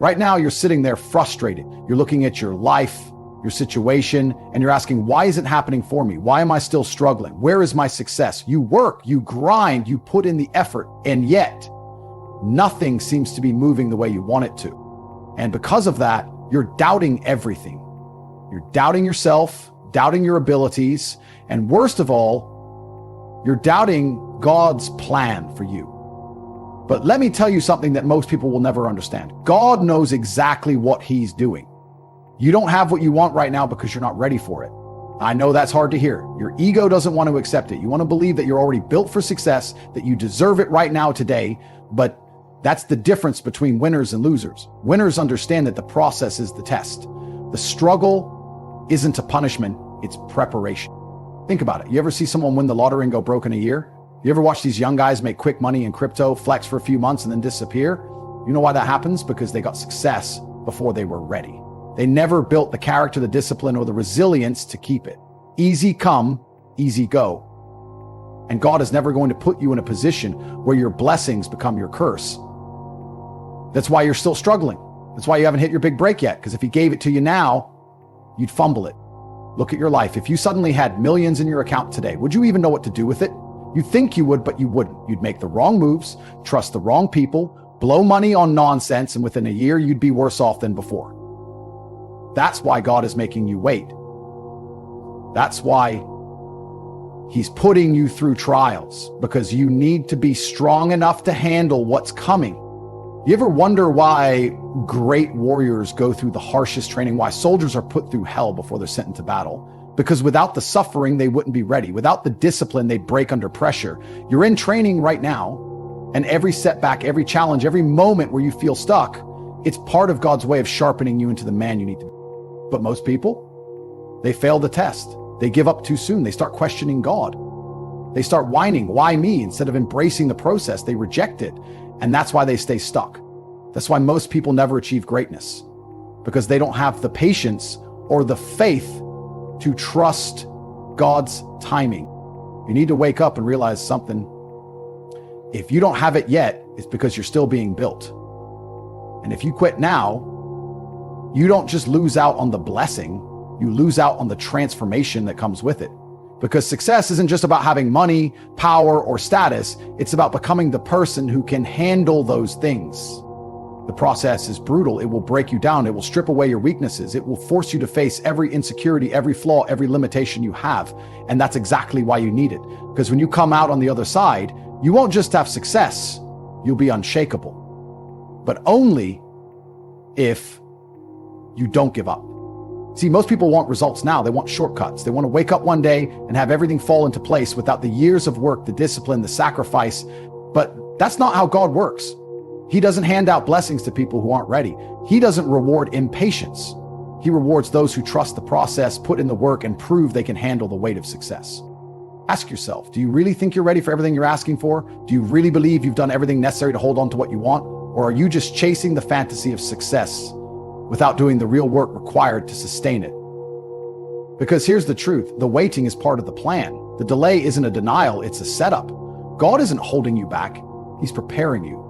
Right now, you're sitting there frustrated. You're looking at your life, your situation, and you're asking, why is it happening for me? Why am I still struggling? Where is my success? You work, you grind, you put in the effort, and yet nothing seems to be moving the way you want it to. And because of that, you're doubting everything. You're doubting yourself, doubting your abilities, and worst of all, you're doubting God's plan for you. But let me tell you something that most people will never understand. God knows exactly what he's doing. You don't have what you want right now because you're not ready for it. I know that's hard to hear. Your ego doesn't want to accept it. You want to believe that you're already built for success, that you deserve it right now today, but that's the difference between winners and losers. Winners understand that the process is the test. The struggle isn't a punishment, it's preparation. Think about it. You ever see someone win the lottery and go broke in a year? You ever watch these young guys make quick money in crypto, flex for a few months, and then disappear? You know why that happens? Because they got success before they were ready. They never built the character, the discipline, or the resilience to keep it. Easy come, easy go. And God is never going to put you in a position where your blessings become your curse. That's why you're still struggling. That's why you haven't hit your big break yet, because if he gave it to you now, you'd fumble it. Look at your life. If you suddenly had millions in your account today, would you even know what to do with it? You think you would, but you wouldn't. You'd make the wrong moves, trust the wrong people, blow money on nonsense, and within a year, you'd be worse off than before. That's why God is making you wait. That's why he's putting you through trials, because you need to be strong enough to handle what's coming. You ever wonder why great warriors go through the harshest training, why soldiers are put through hell before they're sent into battle? Because without the suffering, they wouldn't be ready. Without the discipline, they'd break under pressure. You're in training right now, and every setback, every challenge, every moment where you feel stuck, it's part of God's way of sharpening you into the man you need to be. But most people, they fail the test. They give up too soon. They start questioning God. They start whining, why me? Instead of embracing the process, they reject it. And that's why they stay stuck. That's why most people never achieve greatness, because they don't have the patience or the faith to trust God's timing. You need to wake up and realize something. If you don't have it yet, it's because you're still being built. And if you quit now, you don't just lose out on the blessing, you lose out on the transformation that comes with it. Because success isn't just about having money, power, or status. It's about becoming the person who can handle those things. The process is brutal. It will break you down. It will strip away your weaknesses. It will force you to face every insecurity, every flaw, every limitation you have. And that's exactly why you need it. Because when you come out on the other side, you won't just have success, you'll be unshakable. But only if you don't give up. See, most people want results now. They want shortcuts. They want to wake up one day and have everything fall into place without the years of work, the discipline, the sacrifice. But that's not how God works. He doesn't hand out blessings to people who aren't ready. He doesn't reward impatience. He rewards those who trust the process, put in the work, and prove they can handle the weight of success. Ask yourself, do you really think you're ready for everything you're asking for? Do you really believe you've done everything necessary to hold on to what you want? Or are you just chasing the fantasy of success without doing the real work required to sustain it? Because here's the truth. The waiting is part of the plan. The delay isn't a denial, it's a setup. God isn't holding you back. He's preparing you.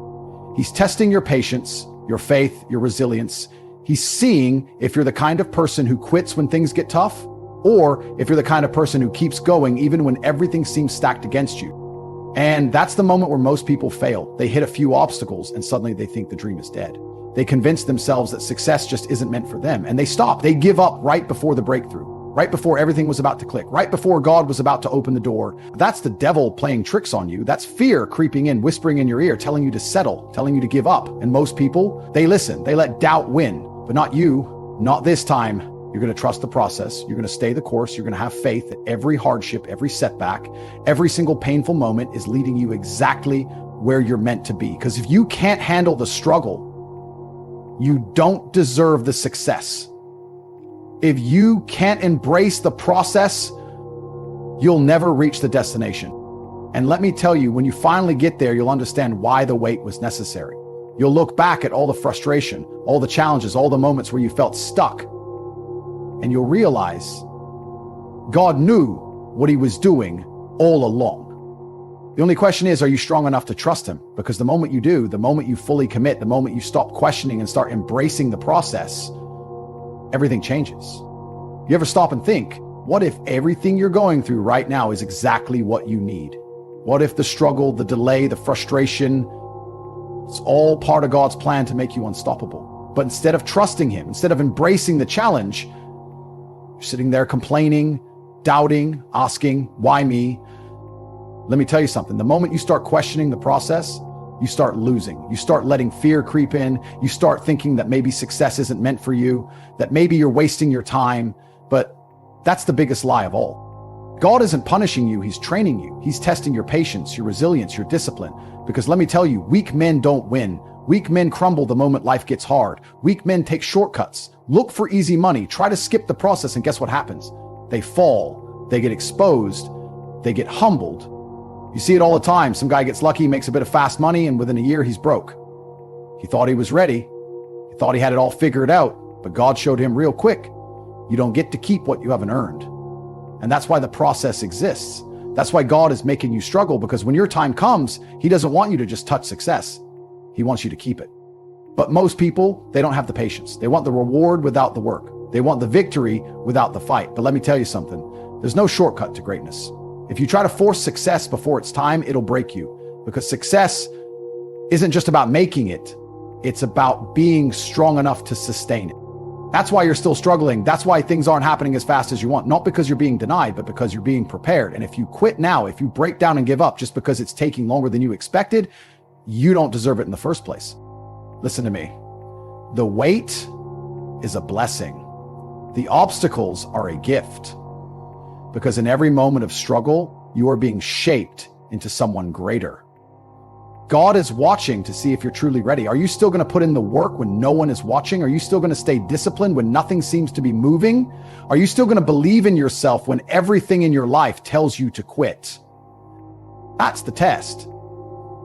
He's testing your patience, your faith, your resilience. He's seeing if you're the kind of person who quits when things get tough, or if you're the kind of person who keeps going even when everything seems stacked against you. And that's the moment where most people fail. They hit a few obstacles and suddenly they think the dream is dead. They convince themselves that success just isn't meant for them, and they stop. They give up right before the breakthrough, right before everything was about to click, right before God was about to open the door. That's the devil playing tricks on you. That's fear creeping in, whispering in your ear, telling you to settle, telling you to give up. And most people, they listen. They let doubt win, but not you, not this time. You're going to trust the process. You're going to stay the course. You're going to have faith that every hardship, every setback, every single painful moment is leading you exactly where you're meant to be. Because if you can't handle the struggle, you don't deserve the success. If you can't embrace the process, you'll never reach the destination. And let me tell you, when you finally get there, you'll understand why the wait was necessary. You'll look back at all the frustration, all the challenges, all the moments where you felt stuck, and you'll realize God knew what he was doing all along. The only question is, are you strong enough to trust him? Because the moment you do, the moment you fully commit, the moment you stop questioning and start embracing the process, everything changes. You ever stop and think, what if everything you're going through right now is exactly what you need? What if the struggle, the delay, the frustration, it's all part of God's plan to make you unstoppable? But instead of trusting him, instead of embracing the challenge, you're sitting there complaining, doubting, asking, why me? Let me tell you something. The moment you start questioning the process, you start losing. You start letting fear creep in. You start thinking that maybe success isn't meant for you, that maybe you're wasting your time. But that's the biggest lie of all. God isn't punishing you. He's training you. He's testing your patience, your resilience, your discipline. Because let me tell you, weak men don't win. Weak men crumble the moment life gets hard. Weak men take shortcuts, look for easy money, try to skip the process, and guess what happens? They fall, they get exposed, they get humbled. You see it all the time. Some guy gets lucky, makes a bit of fast money, and within a year, he's broke. He thought he was ready. He thought he had it all figured out, but God showed him real quick. You don't get to keep what you haven't earned. And that's why the process exists. That's why God is making you struggle, because when your time comes, he doesn't want you to just touch success. He wants you to keep it. But most people, they don't have the patience. They want the reward without the work. They want the victory without the fight. But let me tell you something. There's no shortcut to greatness. If you try to force success before it's time, it'll break you, because success isn't just about making it. It's about being strong enough to sustain it. That's why you're still struggling. That's why things aren't happening as fast as you want. Not because you're being denied, but because you're being prepared. And if you quit now, if you break down and give up just because it's taking longer than you expected, you don't deserve it in the first place. Listen to me. The wait is a blessing. The obstacles are a gift. Because in every moment of struggle, you are being shaped into someone greater. God is watching to see if you're truly ready. Are you still going to put in the work when no one is watching? Are you still going to stay disciplined when nothing seems to be moving? Are you still going to believe in yourself when everything in your life tells you to quit? That's the test.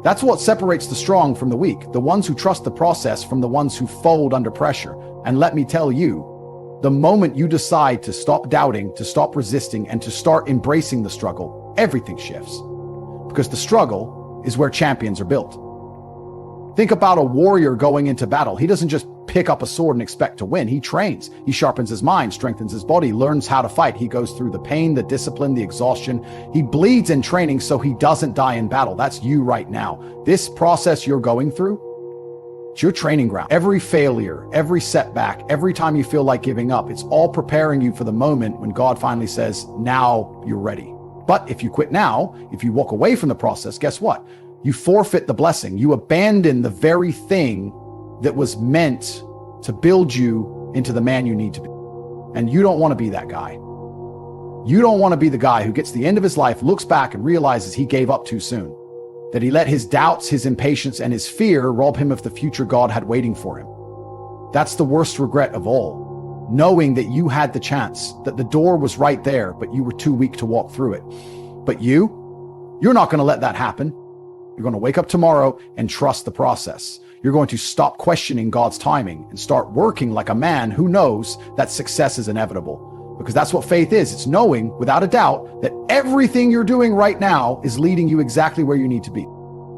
That's what separates the strong from the weak, the ones who trust the process from the ones who fold under pressure. And let me tell you, the moment you decide to stop doubting, to stop resisting, and to start embracing the struggle, everything shifts. Because the struggle is where champions are built. Think about a warrior going into battle. He doesn't just pick up a sword and expect to win. He trains. He sharpens his mind, strengthens his body, learns how to fight. He goes through the pain, the discipline, the exhaustion. He bleeds in training so he doesn't die in battle. That's you right now. This process you're going through, it's your training ground. Every failure, every setback, every time you feel like giving up, it's all preparing you for the moment when God finally says, now you're ready. But if you quit now, if you walk away from the process, guess what? You forfeit the blessing. You abandon the very thing that was meant to build you into the man you need to be. And you don't want to be that guy. You don't want to be the guy who gets to the end of his life, looks back and realizes he gave up too soon. That he let his doubts, his impatience, and his fear rob him of the future God had waiting for him. That's the worst regret of all. Knowing that you had the chance, that the door was right there, but you were too weak to walk through it. But you're not going to let that happen. You're going to wake up tomorrow and trust the process. You're going to stop questioning God's timing and start working like a man who knows that success is inevitable. Because that's what faith is. It's knowing without a doubt that everything you're doing right now is leading you exactly where you need to be.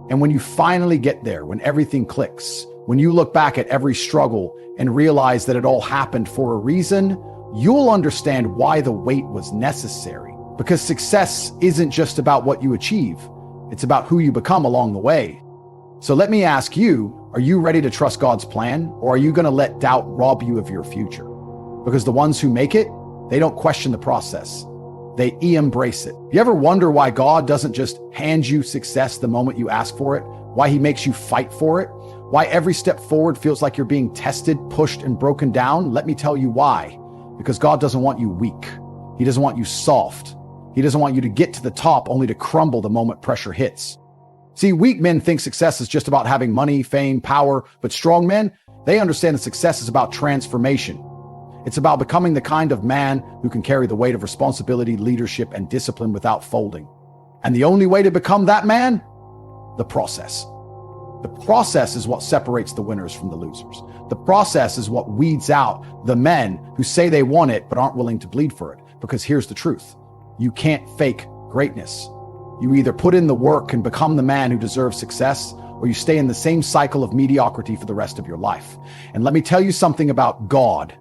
And when you finally get there, when everything clicks, when you look back at every struggle and realize that it all happened for a reason, you'll understand why the wait was necessary. Because success isn't just about what you achieve. It's about who you become along the way. So let me ask you, are you ready to trust God's plan, or are you going to let doubt rob you of your future? Because the ones who make it, they don't question the process. They embrace it. You ever wonder why God doesn't just hand you success the moment you ask for it? Why he makes you fight for it? Why every step forward feels like you're being tested, pushed, and broken down? Let me tell you why. Because God doesn't want you weak. He doesn't want you soft. He doesn't want you to get to the top only to crumble the moment pressure hits. See, weak men think success is just about having money, fame, power, but strong men, they understand that success is about transformation. It's about becoming the kind of man who can carry the weight of responsibility, leadership, and discipline without folding. And the only way to become that man? The process. The process is what separates the winners from the losers. The process is what weeds out the men who say they want it but aren't willing to bleed for it. Because here's the truth. You can't fake greatness. You either put in the work and become the man who deserves success, or you stay in the same cycle of mediocrity for the rest of your life. And let me tell you something about God.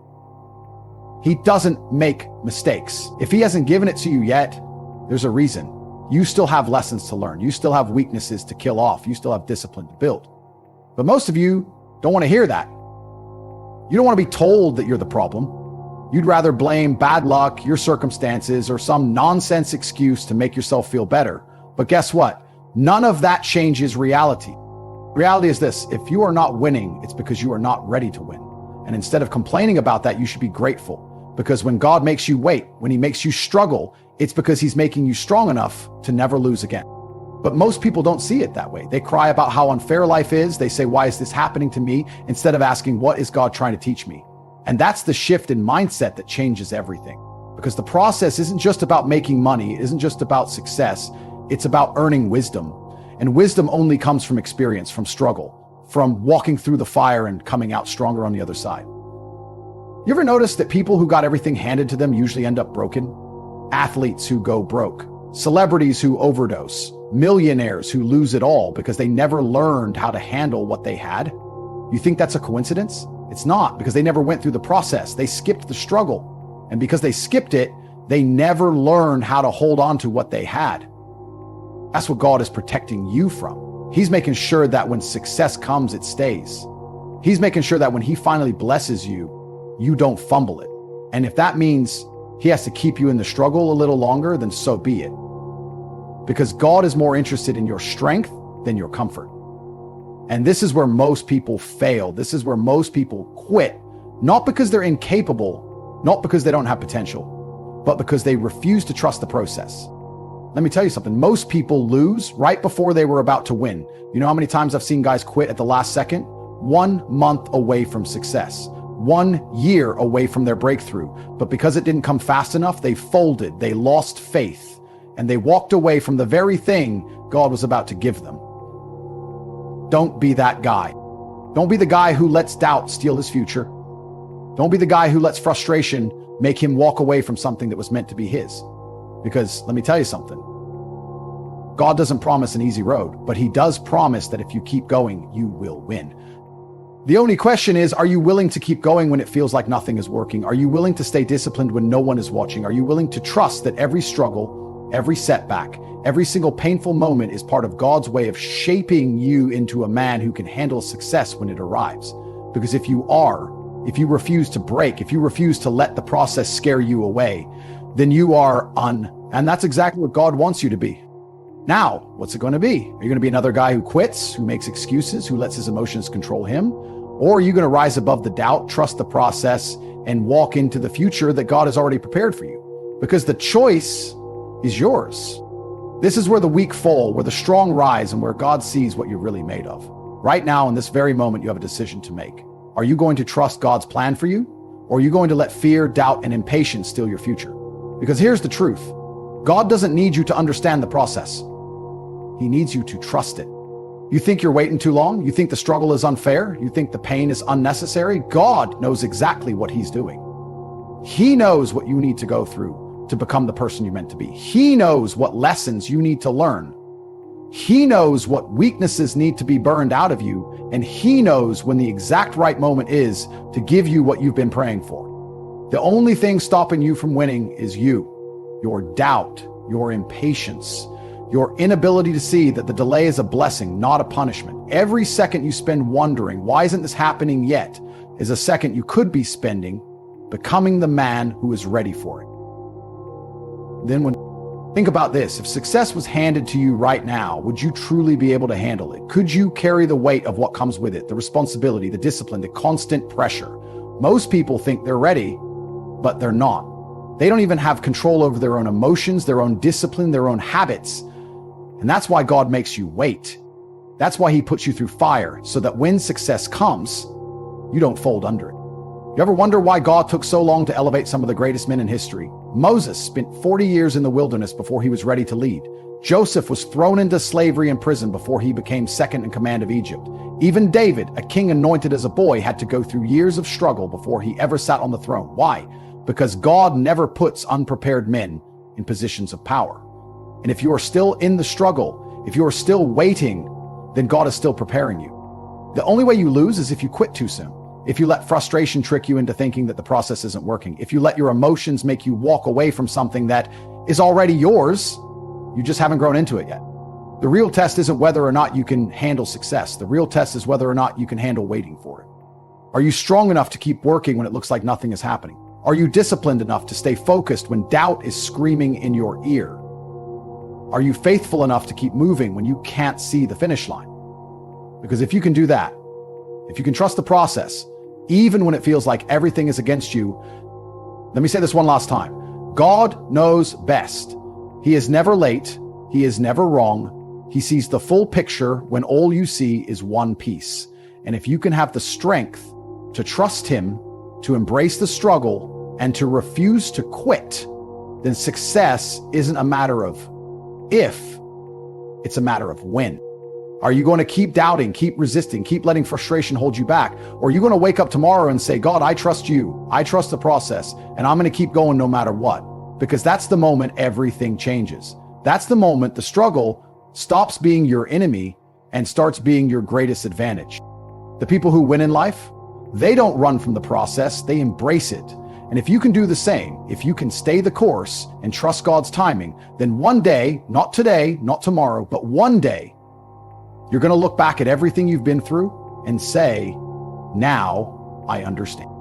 He doesn't make mistakes. If he hasn't given it to you yet, there's a reason. You still have lessons to learn. You still have weaknesses to kill off. You still have discipline to build. But most of you don't want to hear that. You don't want to be told that you're the problem. You'd rather blame bad luck, your circumstances, or some nonsense excuse to make yourself feel better. But guess what? None of that changes reality. Reality is this: if you are not winning, it's because you are not ready to win. And instead of complaining about that, you should be grateful. Because when God makes you wait, when he makes you struggle, it's because he's making you strong enough to never lose again. But most people don't see it that way. They cry about how unfair life is. They say, why is this happening to me? Instead of asking, what is God trying to teach me? And that's the shift in mindset that changes everything. Because the process isn't just about making money. It isn't just about success. It's about earning wisdom. And wisdom only comes from experience, from struggle, from walking through the fire and coming out stronger on the other side. You ever notice that people who got everything handed to them usually end up broken? Athletes who go broke, celebrities who overdose, millionaires who lose it all because they never learned how to handle what they had. You think that's a coincidence? It's not, because they never went through the process. They skipped the struggle. And because they skipped it, they never learned how to hold on to what they had. That's what God is protecting you from. He's making sure that when success comes, it stays. He's making sure that when he finally blesses you, you don't fumble it. And if that means he has to keep you in the struggle a little longer, then so be it. Because God is more interested in your strength than your comfort. And this is where most people fail. This is where most people quit, not because they're incapable, not because they don't have potential, but because they refuse to trust the process. Let me tell you something. Most people lose right before they were about to win. You know how many times I've seen guys quit at the last second? 1 month away from success. 1 year away from their breakthrough. But because it didn't come fast enough, they folded, they lost faith, and they walked away from the very thing God was about to give them. Don't be that guy. Don't be the guy who lets doubt steal his future. Don't be the guy who lets frustration make him walk away from something that was meant to be his. Because let me tell you something. God doesn't promise an easy road, but he does promise that if you keep going, you will win. The only question is, are you willing to keep going when it feels like nothing is working? Are you willing to stay disciplined when no one is watching? Are you willing to trust that every struggle, every setback, every single painful moment is part of God's way of shaping you into a man who can handle success when it arrives? Because if you refuse to break, if you refuse to let the process scare you away, then you are and that's exactly what God wants you to be. Now, what's it going to be? Are you going to be another guy who quits, who makes excuses, who lets his emotions control him? Or are you going to rise above the doubt, trust the process, and walk into the future that God has already prepared for you? Because the choice is yours. This is where the weak fall, where the strong rise, and where God sees what you're really made of. Right now, in this very moment, you have a decision to make. Are you going to trust God's plan for you? Or are you going to let fear, doubt, and impatience steal your future? Because here's the truth. God doesn't need you to understand the process. He needs you to trust it. You think you're waiting too long? You think the struggle is unfair? You think the pain is unnecessary? God knows exactly what he's doing. He knows what you need to go through to become the person you're meant to be. He knows what lessons you need to learn. He knows what weaknesses need to be burned out of you, and he knows when the exact right moment is to give you what you've been praying for. The only thing stopping you from winning is you, your doubt, your impatience, your inability to see that the delay is a blessing, not a punishment. Every second you spend wondering, why isn't this happening yet, is a second you could be spending becoming the man who is ready for it. Think about this. If success was handed to you right now, would you truly be able to handle it? Could you carry the weight of what comes with it, the responsibility, the discipline, the constant pressure? Most people think they're ready, but they're not. They don't even have control over their own emotions, their own discipline, their own habits. And that's why God makes you wait. That's why he puts you through fire, so that when success comes, you don't fold under it. You ever wonder why God took so long to elevate some of the greatest men in history? Moses spent 40 years in the wilderness before he was ready to lead. Joseph was thrown into slavery and prison before he became second in command of Egypt. Even David, a king anointed as a boy, had to go through years of struggle before he ever sat on the throne. Why? Because God never puts unprepared men in positions of power. And if you are still in the struggle, if you are still waiting, then God is still preparing you. The only way you lose is if you quit too soon. If you let frustration trick you into thinking that the process isn't working. If you let your emotions make you walk away from something that is already yours, you just haven't grown into it yet. The real test isn't whether or not you can handle success. The real test is whether or not you can handle waiting for it. Are you strong enough to keep working when it looks like nothing is happening? Are you disciplined enough to stay focused when doubt is screaming in your ear? Are you faithful enough to keep moving when you can't see the finish line? Because if you can do that, if you can trust the process, even when it feels like everything is against you, let me say this one last time. God knows best. He is never late. He is never wrong. He sees the full picture when all you see is one piece. And if you can have the strength to trust him, to embrace the struggle, and to refuse to quit, then success isn't a matter of if, it's a matter of when. Are you going to keep doubting, keep resisting, keep letting frustration hold you back? Or are you going to wake up tomorrow and say, God, I trust you. I trust the process, and I'm going to keep going no matter what? Because that's the moment everything changes. That's the moment the struggle stops being your enemy and starts being your greatest advantage. The people who win in life, they don't run from the process, they embrace it. And if you can do the same, if you can stay the course and trust God's timing, then one day, not today, not tomorrow, but one day, you're going to look back at everything you've been through and say, now I understand.